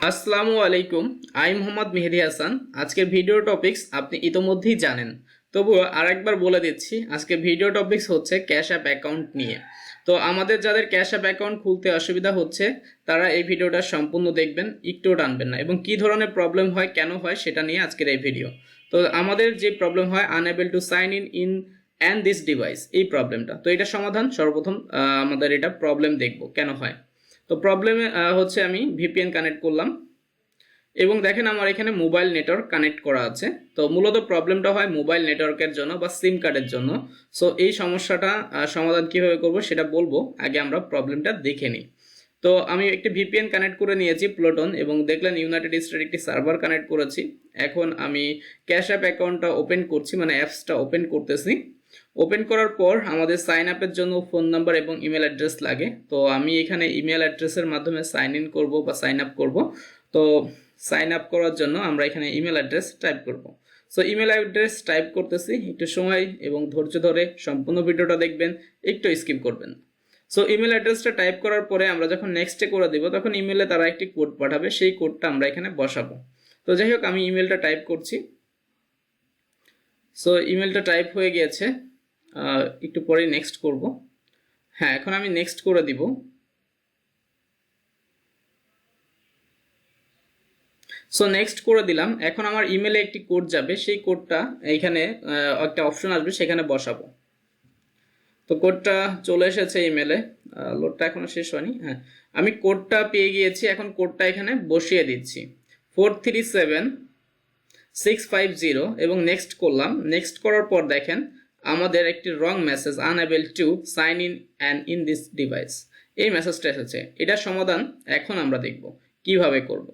আসসালামু আলাইকুম। আমি মোহাম্মদ মেহেদি হাসান। আজকের ভিডিও টপিকস আপনি ইতোমধ্যেই জানেন, তবুও আরেকবার বলে দিচ্ছি। আজকে ভিডিও টপিকস হচ্ছে ক্যাশ অ্যাপ অ্যাকাউন্ট নিয়ে। তো আমাদের যাদের ক্যাশ অ্যাপ অ্যাকাউন্ট খুলতে অসুবিধা হচ্ছে তারা এই ভিডিওটা সম্পূর্ণ দেখবেন, একটুও টানবেন না, এবং কি ধরনের প্রবলেম হয়, কেন হয়, সেটা নিয়ে আজকের এই ভিডিও। তো আমাদের যে প্রবলেম হয় unable to sign in and this device, এই প্রবলেমটা, তো এটা সমাধান সর্বপ্রথম আমাদের এটা প্রবলেম দেখব কেন হয়। তো প্রবলেমে হচ্ছে আমি ভিপিএন কানেক্ট করলাম এবং দেখেন আমার এখানে মোবাইল নেটওয়ার্ক কানেক্ট করা আছে। তো মূলত প্রবলেমটা হয় মোবাইল নেটওয়ার্কের জন্য বা সিম কার্ডের জন্য। সো এই সমস্যাটা সমাধান কিভাবে করব সেটা বলবো, আগে আমরা প্রবলেমটা দেখে নিই। তো আমি একটি ভিপিএন কানেক্ট করে নিয়েছি প্লুটন, এবং দেখলেন ইউনাইটেড স্টেটের একটি সার্ভার কানেক্ট করেছি। এখন আমি ক্যাশ অ্যাপ অ্যাকাউন্টটা ওপেন করছি, মানে অ্যাপসটা ওপেন করতেছি। ওপেন করার পর আমাদের সাইন আপের জন্য ফোন নাম্বার এবং ইমেল অ্যাড্রেস লাগে। তো আমি এখানে ইমেল অ্যাড্রেসের মাধ্যমে সাইন ইন করবো বা সাইন আপ করবো। তো সাইন আপ করার জন্য আমরা এখানে ইমেল অ্যাড্রেস টাইপ করব। সো ইমেল অ্যাড্রেস টাইপ করতেছি, একটু সময় এবং ধৈর্য ধরে সম্পূর্ণ ভিডিওটা দেখবেন, একটু স্কিপ করবেন। সো ইমেল অ্যাড্রেসটা টাইপ করার পরে আমরা যখন নেক্সটে করে দেব তখন ইমেলে তারা একটি কোড পাঠাবে, সেই কোডটা আমরা এখানে বসাবো। তো যাই হোক, আমি ইমেলটা টাইপ করছি। সো ইমেলটা টাইপ হয়ে গিয়েছে, একটু পরে নেক্সট করব। হ্যাঁ, এখন আমি নেক্সট করে দিব। সো নেক্সট করে দিলাম। এখন আমার ইমেলে একটি কোড যাবে, সেই কোডটা এইখানে একটা অপশন আসবে, সেখানে বসাবো। তো কোডটা চলে এসেছে ইমেলে, লোডটা এখনো শেষ হয়নি। হ্যাঁ, আমি কোডটা পেয়ে গিয়েছি। এখন কোডটা এখানে বসিয়ে দিচ্ছি, 437650, এবং নেক্সট করলাম। নেক্সট করার পর দেখেন আমাদের একটি wrong message, unable to sign in and in this device, এই মেসেজটা এসেছে। এটার সমাধান এখন আমরা দেখব কিভাবে করব।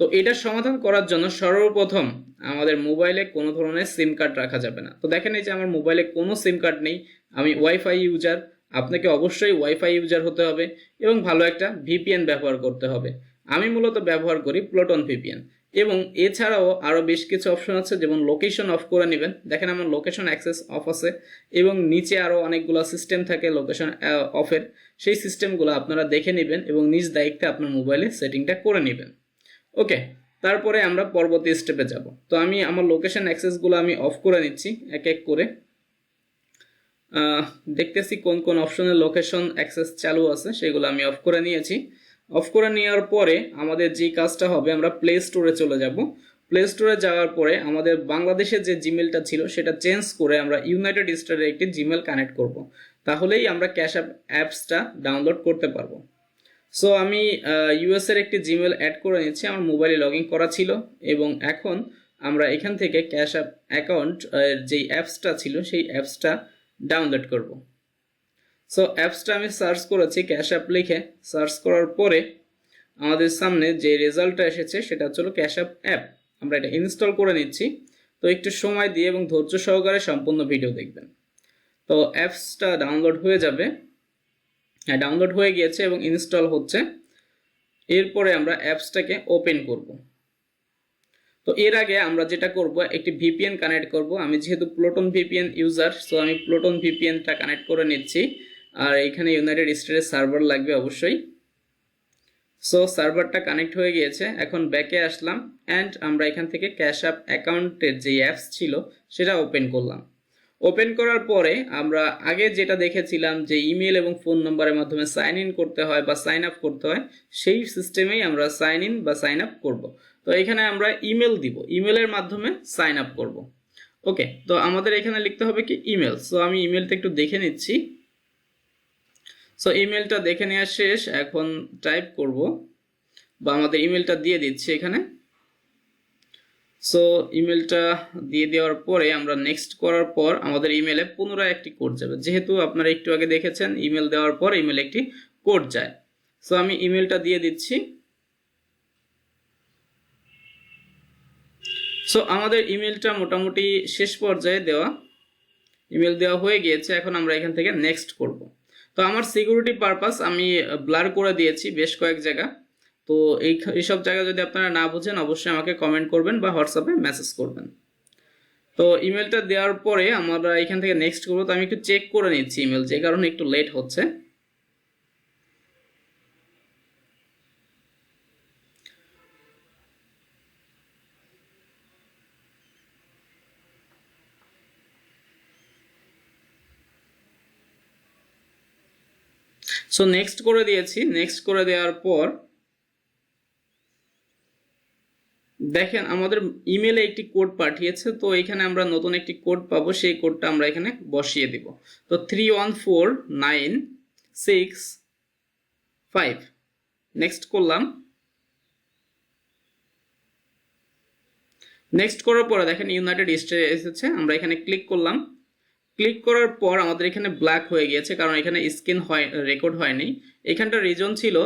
তো এটার সমাধান করার জন্য সর্বপ্রথম আমাদের মোবাইলে কোনো ধরনের সিম কার্ড রাখা যাবে না। তো দেখেন এই যে আমার মোবাইলে কোনো সিম কার্ড নেই, আমি ওয়াইফাই ইউজার। আপনাকে অবশ্যই ওয়াইফাই ইউজার হতে হবে এবং ভালো একটা ভিপিএন ব্যবহার করতে হবে। আমি মূলত ব্যবহার করি প্লুটন ভিপিএন। এবং এছাড়াও আরও বেশ কিছু অপশন আছে, যেমন লোকেশন অফ করে নেবেন। দেখেন আমার লোকেশন অ্যাক্সেস অফ আছে, এবং নিচে আরও অনেকগুলো সিস্টেম থাকে লোকেশন অফের। সেই সিস্টেমগুলো আপনারা দেখে নেবেন এবং নিজ দায়িত্বে আপনার মোবাইলে সেটিংটা করে নেবেন। ওকে, তারপরে আমরা পরবর্তী স্টেপে যাব। তো আমি আমার লোকেশন অ্যাক্সেসগুলো আমি অফ করে নিচ্ছি এক এক করে। দেখতেছি কোন কোন অপশনের লোকেশন অ্যাক্সেস চালু আছে, সেগুলো আমি অফ করে নিয়েছি। অফ করে নেওয়ার পরে আমাদের যে কাজটা হবে, আমরা প্লে স্টোরে চলে যাব। প্লে স্টোরে যাওয়ার পরে আমাদের বাংলাদেশের যে জিমেলটা ছিল সেটা চেঞ্জ করে আমরা ইউনাইটেড স্টেটের একটি জিমেল কানেক্ট করব। তাহলেই আমরা ক্যাশ অ্যাপসটা ডাউনলোড করতে পারবো। সো আমি ইউএস এর একটি জিমেল অ্যাড করে নিচ্ছি, আমার মোবাইলে লগ ইন করা ছিল। এবং এখন আমরা এখান থেকে ক্যাশ অ্যাপ অ্যাকাউন্ট যেই অ্যাপসটা ছিল সেই অ্যাপসটা ডাউনলোড করব। সো অ্যাপসটা আমি সার্চ করেছি, ক্যাশ অ্যাপ লিখে সার্চ করার পরে আমাদের সামনে যে রেজাল্টটা এসেছে সেটা হচ্ছে ক্যাশ অ্যাপ অ্যাপ। আমরা এটা ইনস্টল করে নিচ্ছি। তো একটু সময় দিয়ে এবং ধৈর্য সহকারে সম্পূর্ণ ভিডিও দেখবেন। তো অ্যাপসটা ডাউনলোড হয়ে যাবে। হ্যাঁ, ডাউনলোড হয়ে গিয়েছে এবং ইনস্টল হচ্ছে। এরপরে আমরা অ্যাপসটাকে ওপেন করব। তো এর আগে আমরা যেটা করব, একটি ভিপিএন কানেক্ট করব। আমি যেহেতু প্লুটন ভিপিএন ইউজার, সো আমি প্লুটন ভিপিএনটা কানেক্ট করে নিচ্ছি। আর এখানে ইউনাইটেড স্টেটের সার্ভার লাগবে অবশ্যই। সো সার্ভারটা কানেক্ট হয়ে গিয়েছে। এখন ব্যাকে আসলাম অ্যান্ড আমরা এখান থেকে ক্যাশ অ্যাপ অ্যাকাউন্টের যে অ্যাপস ছিল সেটা ওপেন করলাম। ওপেন করার পরে আমরা আগে যেটা দেখেছিলাম যে ইমেল এবং ফোন নম্বরের মাধ্যমে সাইন ইন করতে হয় বা সাইন আপ করতে হয়, সেই সিস্টেমেই আমরা সাইন ইন বা সাইন আপ করব। তো এখানে আমরা ইমেল দিব, ইমেলের মাধ্যমে সাইন আপ করব। ওকে, তো আমাদের এখানে লিখতে হবে কি ইমেল। সো আমি ইমেলটা একটু দেখে নিচ্ছি। সো ইমেলটা দেখে নেওয়া শেষ, এখন টাইপ করব বা আমাদের ইমেলটা দিয়ে দিচ্ছি এখানে। সো ইমেলটা দিয়ে দেওয়ার পরে আমরা নেক্সট করার পর আমাদের ইমেলে পুনরায় একটি কোড যাবে। যেহেতু আপনারা একটু আগে দেখেছেন ইমেল দেওয়ার পর ইমেলে একটি কোড যায়। সো আমি ইমেলটা দিয়ে দিচ্ছি। সো আমাদের ইমেলটা মোটামুটি শেষ পর্যায়ে দেওয়া, ইমেল দেওয়া হয়ে গিয়েছে। এখন আমরা এখান থেকে নেক্সট করব। তো আমার সিকিউরিটি পারপাস আমি ব্লার করে দিয়েছি বেশ কয়েক জায়গা। তো এইসব জায়গা যদি আপনারা না বুঝেন অবশ্যই আমাকে কমেন্ট করবেন বা হোয়াটসঅ্যাপে মেসেজ করবেন। তো ইমেলটা দেওয়ার পরে আমরা এখান থেকে নেক্সট করবো। তো আমি একটু চেক করে নিচ্ছি ইমেল, যে কারণে একটু লেট হচ্ছে। সো নেক্সট করে দিয়েছি। নেক্সট করে দেওয়ার পর দেখেন আমাদের ইমেলে একটি কোড পাঠিয়েছে, তো এখানে আমরা নতুন একটি কোড পাবো, সেই কোডটা আমরা এখানে বসিয়ে দিব। তো 314965 নেক্সট করলাম। নেক্সট করার পরে দেখেন ইউনাইটেড স্টেটে এসেছে, আমরা এখানে ক্লিক করলাম। ক্লিক করার পর আমাদের এখানে ব্ল্যাক হয়ে গিয়েছে, কারণ এখানে স্ক্রিন রেকর্ড হয়নি। এখানটা রিজন ছিল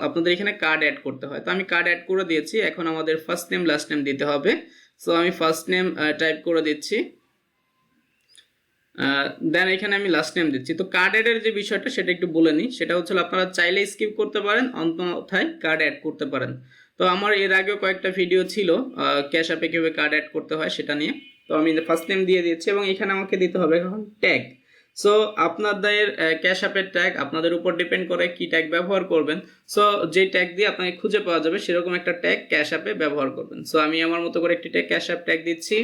আপনাদের এখানে কার্ড অ্যাড করতে হয়, তো আমি কার্ড অ্যাড করে দিয়েছি। এখন আমাদের ফার্স্ট নেম লাস্ট নেম দিতে হবে। সো আমি ফার্স্ট নেম টাইপ করে দিচ্ছি, দেন এখানে আমি লাস্ট নেম দিচ্ছি। তো কার্ড অ্যাডের যে বিষয়টা সেটা একটু বলে নিই। সেটা হচ্ছে আপনারা চাইলে স্কিপ করতে পারেন, অন্যথায় কার্ড অ্যাড করতে পারেন। তো আমার এর আগেও কয়েকটা ভিডিও ছিল ক্যাশ অ্যাপে কীভাবে কার্ড অ্যাড করতে হয় সেটা নিয়ে। তো আমি ফার্স্ট নেম দিয়ে দিচ্ছি এবং এখানে আমাকে দিতে হবে এখন ট্যাগ। সো আপনাদের ক্যাশ অ্যাপের ট্যাগ আপনাদের উপর ডিপেন্ড করে কি ট্যাগ ব্যবহার করবেন। সো যে ট্যাগ দিয়ে আপনাকে খুঁজে পাওয়া যাবে সেরকম একটা ট্যাগ ক্যাশ অ্যাপে ব্যবহার করবেন। সো আমি আমার মতো করে একটি ট্যাগ ক্যাশ অ্যাপ ট্যাগ দিচ্ছি।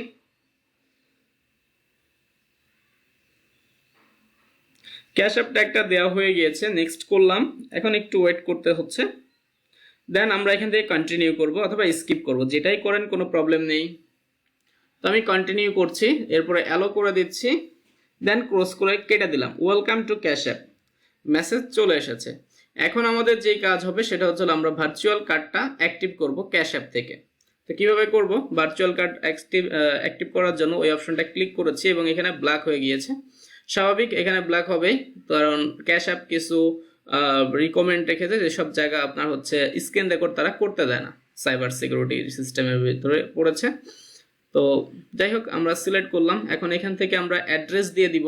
ক্যাশ অ্যাপ ট্যাগটা দেওয়া হয়ে গিয়েছে, নেক্সট করলাম। এখন একটু ওয়েট করতে হচ্ছে, দেন আমরা এখান থেকে কন্টিনিউ করব অথবা স্কিপ করব, যেটাই করেন কোনো প্রবলেম নেই। তো আমি কন্টিনিউ করছি, এরপরে অ্যালো করে দিচ্ছি, দেন ক্রস করে কেটে দিলাম। Welcome to cash app message চলে এসেছে। এখন আমাদের যেই কাজ হবে সেটা হচ্ছে আমরা ভার্চুয়াল কার্ডটা অ্যাক্টিভ করব ক্যাশ অ্যাপ থেকে। তো কিভাবে করব? ভার্চুয়াল কার্ড অ্যাক্টিভ করার জন্য ওই অপশনটা ক্লিক করেছি এবং এখানে ব্ল্যাক হয়ে গিয়েছে। স্বাভাবিক এখানে ব্ল্যাক হবেই, কারণ ক্যাশ অ্যাপ কিছু রিকমেন্ড রেখেছে যেসব জায়গা আপনার হচ্ছে স্ক্রিন রেকর্ড তারা করতে দেয় না, সাইবার সিকিউরিটি সিস্টেমের ভিতরে পড়েছে। তো যাই হোক আমরা সিলেক্ট করলাম। এখন এখান থেকে আমরা অ্যাড্রেস দিয়ে দিব।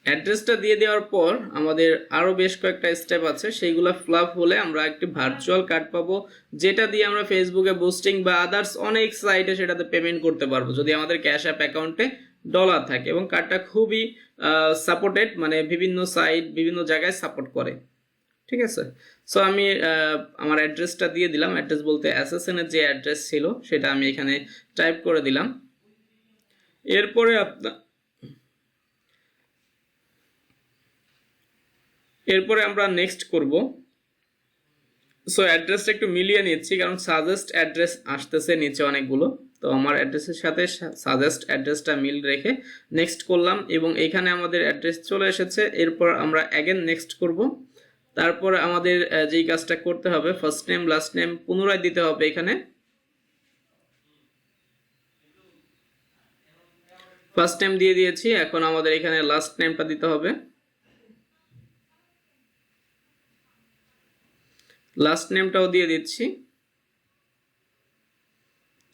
অ্যাড্রেসটা দিয়ে দেওয়ার পর আমাদের আরও বেশ কয়েকটা স্টেপ আছে, সেইগুলো ফ্লাপ হলে আমরা একটি ভার্চুয়াল কার্ড পাবো, যেটা দিয়ে আমরা ফেসবুকে বুস্টিং বা আদার্স অনেক সাইটে সেটাতে পেমেন্ট করতে পারবো যদি আমাদের ক্যাশ অ্যাপ অ্যাকাউন্টে ডলার থাকে। এবং কার্ডটা খুবই সাপোর্টেড, মানে বিভিন্ন সাইট বিভিন্ন জায়গায় সাপোর্ট করে। ঠিক আছে, সো আমি আমার অ্যাড্রেসটা দিয়ে দিলাম। অ্যাড্রেস বলতে অ্যাসেসনের যে অ্যাড্রেস ছিল সেটা আমি এখানে টাইপ করে দিলাম। এরপরে আমরা নেক্সট করব। সো অ্যাড্রেসটা একটু মিলিয়ে নিচ্ছি, কারণ সাজেস্ট অ্যাড্রেস আসতেছে নিচে অনেকগুলো। তো আমার অ্যাড্রেসের সাথে সাজেস্ট অ্যাড্রেসটা মিল রেখে নেক্সট করলাম এবং এখানে আমাদের অ্যাড্রেস চলে এসেছে। এরপর আমরা অ্যাগেন নেক্সট করব। তারপর আমাদের যেই কাজটা করতে হবে, ফার্স্ট নেম লাস্ট নেম পুনরায় দিতে হবে। এখানে ফার্স্ট নেম দিয়ে দিয়েছি, এখন আমাদের এখানে লাস্ট নেমটা দিতে হবে। লাস্ট নেমটাও দিয়ে দিচ্ছি,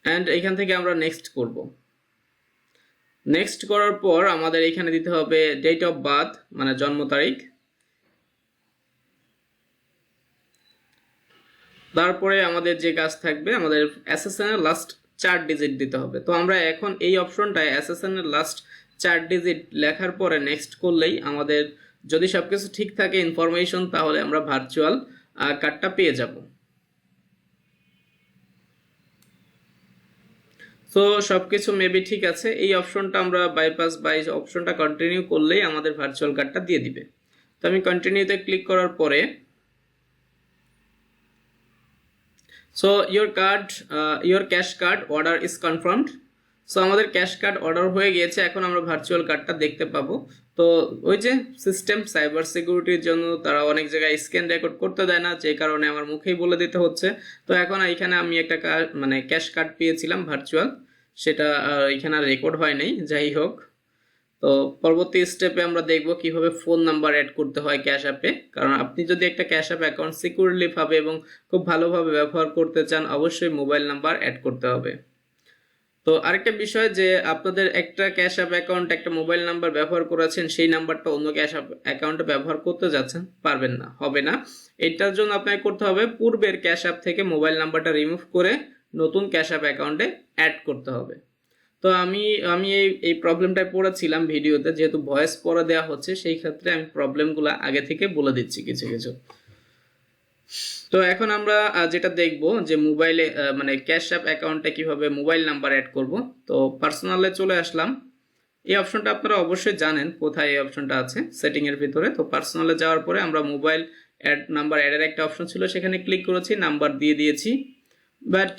অ্যান্ড এখান থেকে আমরা নেক্সট করব। নেক্সট করার পর আমাদের এখানে দিতে হবে ডেট অফ বার্থ, মানে জন্ম তারিখ। তারপরে আমাদের যে কাজ থাকবে, আমাদের এসএসএন এর লাস্ট 4 ডিজিট দিতে হবে। তো আমরা এখন এই অপশনটায় এসএসএন এর লাস্ট 4 ডিজিট লেখার পরে নেক্সট করলেই আমাদের যদি সবকিছু ঠিক থাকে ইনফরমেশন, তাহলে আমরা ভার্চুয়াল কার্ডটা পেয়ে যাব। তো সবকিছু মেবি ঠিক আছে। এই অপশনটা আমরা বাইপাস বাই অপশনটা কন্টিনিউ করলেই আমাদের ভার্চুয়াল কার্ডটা দিয়ে দিবে। তো আমি কন্টিনিউতে ক্লিক করার পরে so your cash card order is confirmed। So আমাদের ক্যাশ কার্ড অর্ডার হয়ে গিয়েছে, এখন আমরা ভার্চুয়াল কার্ডটা দেখতে পাবো। তো ওই যে সিস্টেম সাইবার সিকিউরিটির জন্য তারা অনেক জায়গায় স্ক্যান রেকর্ড করতে দেয় না, যে কারণে আমার মুখেই বলে দিতে হচ্ছে। তো এখন এখানে আমি একটা মানে ক্যাশ কার্ড পেয়েছিলাম ভার্চুয়াল, সেটা এখানে রেকর্ড হয় নাই। যাই হোক, তো পরবর্তী স্টেপে আমরা দেখব কিভাবে ফোন নাম্বার অ্যাড করতে হয় ক্যাশ অ্যাপে। কারণ আপনি যদি একটা ক্যাশ অ্যাপ অ্যাকাউন্ট সিকিউরলি ভাবে এবং খুব ভালোভাবে ব্যবহার করতে চান, অবশ্যই মোবাইল নাম্বার অ্যাড করতে হবে। তো আরেকটা বিষয় যে আপনাদের একটা ক্যাশ অ্যাপ অ্যাকাউন্ট একটা মোবাইল নাম্বার ব্যবহার করেছেন, সেই নাম্বারটা অন্য ক্যাশ অ্যাপ অ্যাকাউন্টে ব্যবহার করতে যাচ্ছেন, পারবেন না, হবে না। এটার জন্য আপনাকে করতে হবে পূর্বের ক্যাশ অ্যাপ থেকে মোবাইল নাম্বারটা রিমুভ করে নতুন ক্যাশ অ্যাপ অ্যাকাউন্টে অ্যাড করতে হবে। তো আমি এই প্রবলেমটায় পড়েছিলাম ভিডিওতে, যেহেতু ভয়েস পড়ে দেওয়া হচ্ছে সেই ক্ষেত্রে আমি প্রবলেমগুলো আগে থেকে বলে দিচ্ছি কিছু কিছু। তো এখন আমরা যেটা দেখব যে মোবাইলে মানে ক্যাশ অ্যাপ অ্যাকাউন্টে কিভাবে মোবাইল নাম্বার অ্যাড করব। তো পার্সোনালে চলে আসলাম। এই অপশনটা আপনারা অবশ্যই জানেন কোথায় এই অপশনটা আছে সেটিং এর ভিতরে। তো পার্সোনালে যাওয়ার পরে আমরা মোবাইল নাম্বার অ্যাডের একটা অপশন ছিল, সেখানে ক্লিক করেছি, নাম্বার দিয়ে দিয়েছি। বাট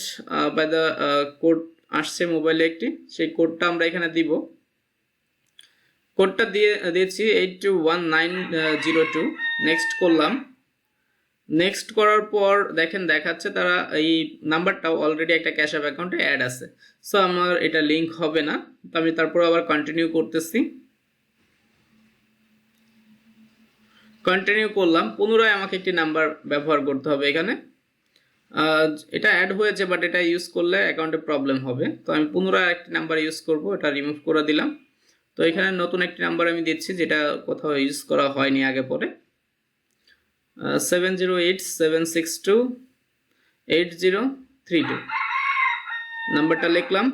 বাই দ্য কোড আসছে মোবাইলে একটি, সেই কোডটা আমরা এখানে দিব। কোডটা দিয়েছি 821902। নেক্সট করলাম। নেক্সট করার পর দেখেন দেখাচ্ছে তারা এই নাম্বারটাও অলরেডি একটা ক্যাশ অ্যাপ অ্যাকাউন্টে অ্যাড আছে। সো আমার এটা লিঙ্ক হবে না। তো আমি তারপর আবার কন্টিনিউ করতেছি। কন্টিনিউ করলাম। পুনরায় আমাকে একটি নাম্বার ব্যবহার করতে হবে এখানে। এটা অ্যাড হয়েছে, বাট এটা ইউজ করলে অ্যাকাউন্টে প্রবলেম হবে। তো আমি পুনরায় একটি নাম্বার ইউজ করব, এটা রিমুভ করে দিলাম। তো এখানে নতুন একটি নাম্বার আমি দিচ্ছি, যেটা কোথাও ইউজ করা হয়নি আগে পরে। 7087628032 নাম্বারটা লিখলাম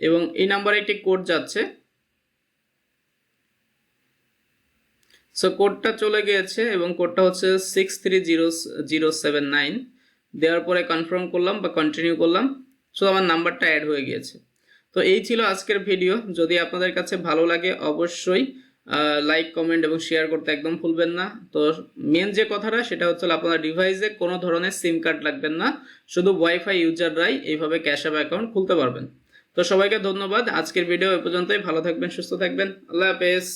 এবং এই নাম্বারে একটি কোড যাচ্ছে। সো কোডটা চলে গিয়েছে এবং কোডটা হচ্ছে 630079। দেওয়ার পরে কনফার্ম করলাম বা কন্টিনিউ করলাম। সো আমার নাম্বারটা অ্যাড হয়ে গিয়েছে। তো এই ছিল আজকের ভিডিও। যদি আপনাদের কাছে ভালো লাগে অবশ্যই লাইক, কমেন্ট এবং শেয়ার করতে একদম ভুলবেন না। তো মেন যে কথাটা সেটা হচ্ছে আপনার ডিভাইসে কোনো ধরনের সিম কার্ড লাগবেন না, শুধু ওয়াইফাই ইউজাররাই এইভাবে ক্যাশ অ্যাপ অ্যাকাউন্ট খুলতে পারবেন। তো সবাইকে ধন্যবাদ। আজকের ভিডিও এ পর্যন্তই। ভালো থাকবেন, সুস্থ থাকবেন। আল্লাহ হাফেজ।